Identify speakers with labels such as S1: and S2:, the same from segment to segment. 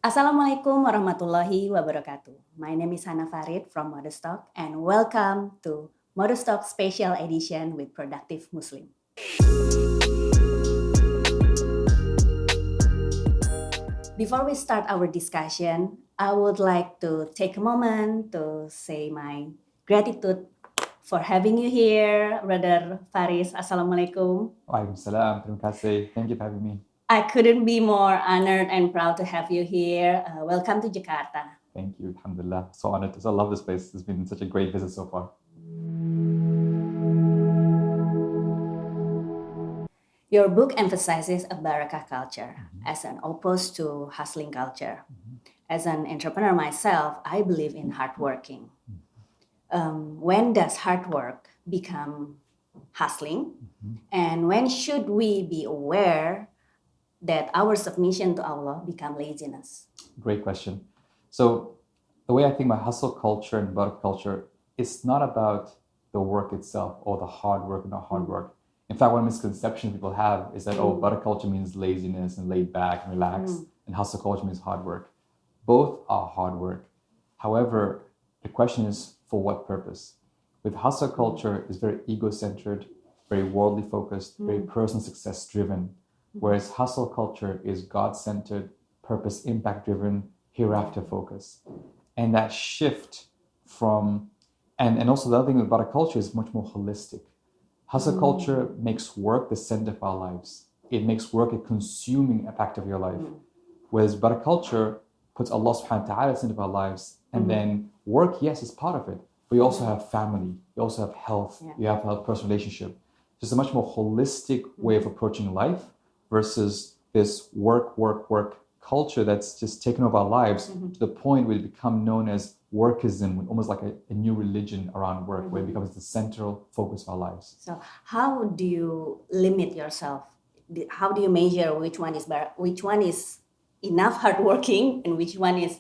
S1: Assalamualaikum warahmatullahi wabarakatuh. My name is Hana Farid from Modestalk and welcome to Modestalk Special Edition with Productive Muslim. Before we start our discussion, I would like to take a moment to say my gratitude for having you here, Brother Faris. Assalamualaikum.
S2: Waalaikumsalam. Terima kasih. Thank you for having me.
S1: I couldn't be more honored and proud to have you here. Welcome to Jakarta.
S2: Thank you. Alhamdulillah. So honored. I love this place. It's been such a great visit so far.
S1: Your book emphasizes a Barakah culture as an opposed to hustling culture. As an entrepreneur myself, I believe in hard working. When does hard work become hustling? And when should we be aware that our submission to Allah become laziness?
S2: Great question. So the way I think about hustle culture and Barakah culture, it's not about the work itself or the hard work or not hard work. In fact, one misconception people have is that, Barakah culture means laziness and laid back and relaxed, and hustle culture means hard work. Both are hard work. However, the question is, for what purpose? With hustle culture, it's very ego-centered, very worldly focused, very personal success driven. Whereas hustle culture is God-centered, purpose impact driven, hereafter focus. And that shift from, and also the other thing about a culture is much more holistic. Hustle culture makes work the center of our lives. It makes work a consuming aspect of your life. Whereas Barakah culture puts Allah subhanahu wa ta'ala at the center of our lives. And then work, yes, is part of it. But you also have family, you also have health, you have a personal relationship. Just a much more holistic way of approaching life versus this work culture that's just taken over our lives to the point where it become known as workism, almost like a new religion around work, where it becomes the central focus of our lives.
S1: So how do you limit yourself? How do you measure which one is enough hardworking and which one is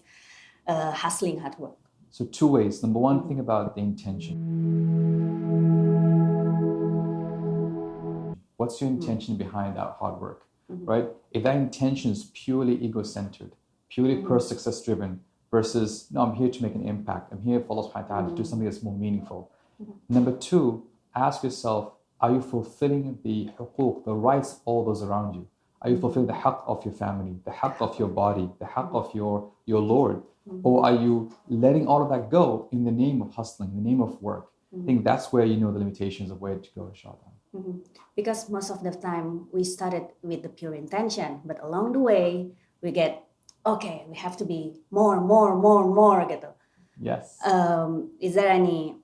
S1: hustling hard work?
S2: So two ways. Number one, think about the intention. What's your intention behind that hard work, right? If that intention is purely ego-centered, purely personal success driven, versus, no, I'm here to make an impact. I'm here for Allah subhanahu wa ta'ala to do something that's more meaningful. Number two, ask yourself, are you fulfilling the huquq, the rights of all those around you? Are you fulfilling the haqq of your family, the haqq of your body, the haqq of your Lord? Or are you letting all of that go in the name of hustling, in the name of work? I think that's where you know the limitations of where to go, inshallah.
S1: Because most of the time we started with the pure intention, but along the way we get, okay, we have to be more gitu.
S2: Yes.
S1: Is there any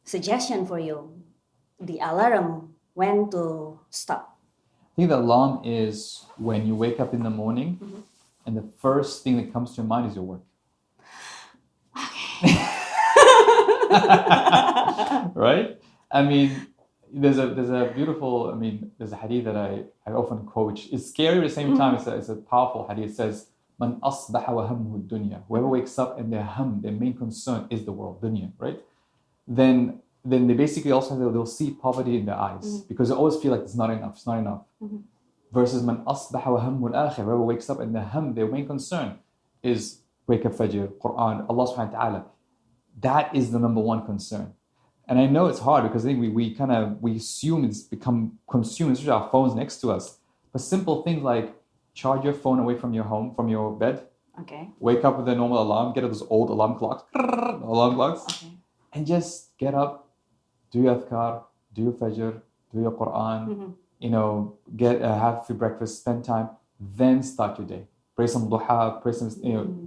S1: suggestion for you? The alarm, when to stop?
S2: I think the alarm is when you wake up in the morning and the first thing that comes to your mind is your work. Right? I mean, there's a beautiful, there's a hadith that I often quote, which is scary at the same time. It's a powerful hadith. It says, Man asbaha wa hammuhu dunya. Whoever wakes up and their main concern is the world, dunya, right? Then they basically also they'll see poverty in their eyes because they always feel like it's not enough. Versus man asbaha wa hammuhu al-akhir. Whoever wakes up and their main concern is wake up fajr, Quran, Allah subhanahu wa ta'ala. That is the number one concern. And I know it's hard because I think we assume it's become consumed, especially our phones next to us. But simple things like charge your phone away from your home, from your bed.
S1: Okay.
S2: Wake up with a normal alarm, get those old alarm clocks, and just get up, do your adhkar, do your fajr, do your Quran, have your breakfast, spend time, then start your day. Pray some duha, pray some,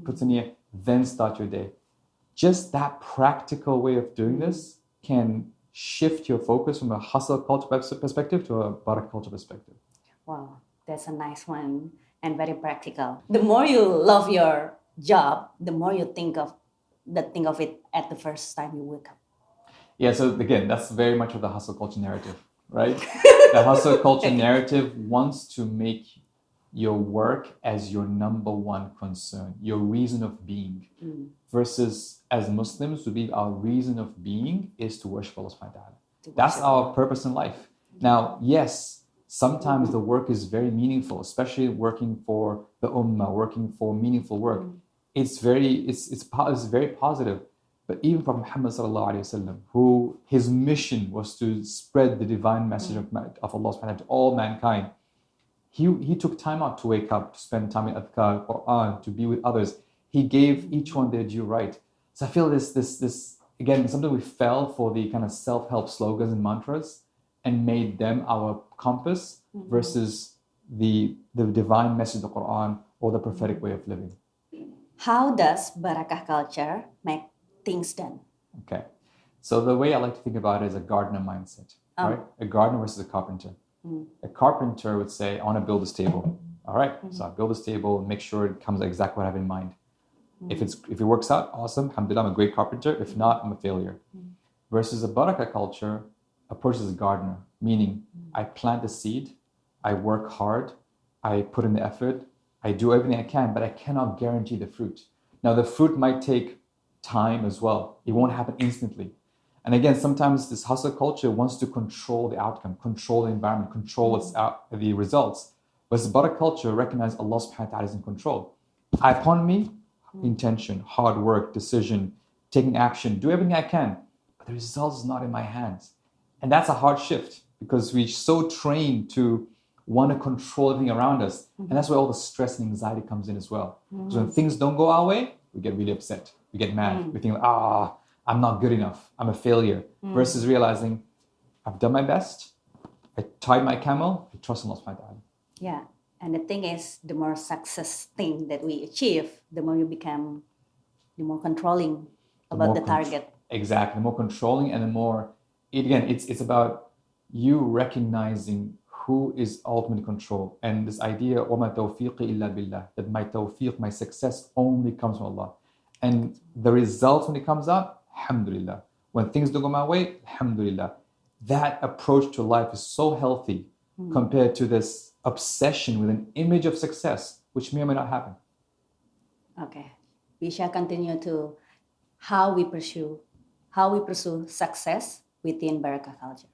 S2: put some niyyah, then start your day. Just that practical way of doing this can shift your focus from a hustle culture perspective to a Barakah culture perspective.
S1: Wow, that's a nice one and very practical. The more you love your job, the more you think of it at the first time you wake up.
S2: Yeah, so again, that's very much of the hustle culture narrative, right? The hustle culture narrative wants to make your work as your number one concern, your reason of being. Versus as Muslims, we believe our reason of being is to worship Allah subhanahu wa ta'ala. That's our purpose in life. Now, yes, Sometimes the work is very meaningful, especially working for the ummah, working for meaningful work. It's very positive. But even for Muhammad sallallahu alaihi wasallam, who his mission was to spread the divine message of Allah subhanahu wa ta'ala to all mankind, he took time out to wake up, to spend time in adhkar, Quran, to be with others. He gave each one their due right. So I feel this again, something we fell for the kind of self-help slogans and mantras and made them our compass versus the divine message of the Quran or the prophetic way of living.
S1: How does Barakah culture make things done?
S2: Okay. So the way I like to think about it is a gardener mindset, right? A gardener versus a carpenter. A carpenter would say, I want to build this table. All right. So I build this table, make sure it comes exactly what I have in mind. If it works out, awesome. Alhamdulillah, I'm a great carpenter. If not, I'm a failure. Versus a Barakah culture, approach as a gardener, meaning I plant the seed, I work hard, I put in the effort, I do everything I can, but I cannot guarantee the fruit. Now, the fruit might take time as well. It won't happen instantly. And again, sometimes this hustle culture wants to control the outcome, control the environment, control the results. Whereas the Barakah culture recognize Allah subhanahu wa ta'ala is in control. Upon me, intention, hard work, decision, taking action, do everything I can, but the result is not in my hands. And that's a hard shift because we're so trained to want to control everything around us. And that's where all the stress and anxiety comes in as well. Because when things don't go our way, we get really upset. We get mad. We think, I'm not good enough. I'm a failure. Versus realizing, I've done my best. I tied my camel. I trust Allah subhanahu wa ta'ala.
S1: Yeah. And the thing is, the more success thing that we achieve, the more you become, the more controlling about the target.
S2: Exactly. The more controlling and the more, it's about you recognizing who is ultimately in control. And this idea, وَمَا تَوْفِيقِ إِلَّا بِاللَّهِ, that my tawfiq, my success only comes from Allah. And the results when it comes out, alhamdulillah. When things don't go my way, alhamdulillah. That approach to life is so healthy compared to this obsession with an image of success, which may or may not happen.
S1: Okay. We shall continue to how we pursue success within Barakah culture.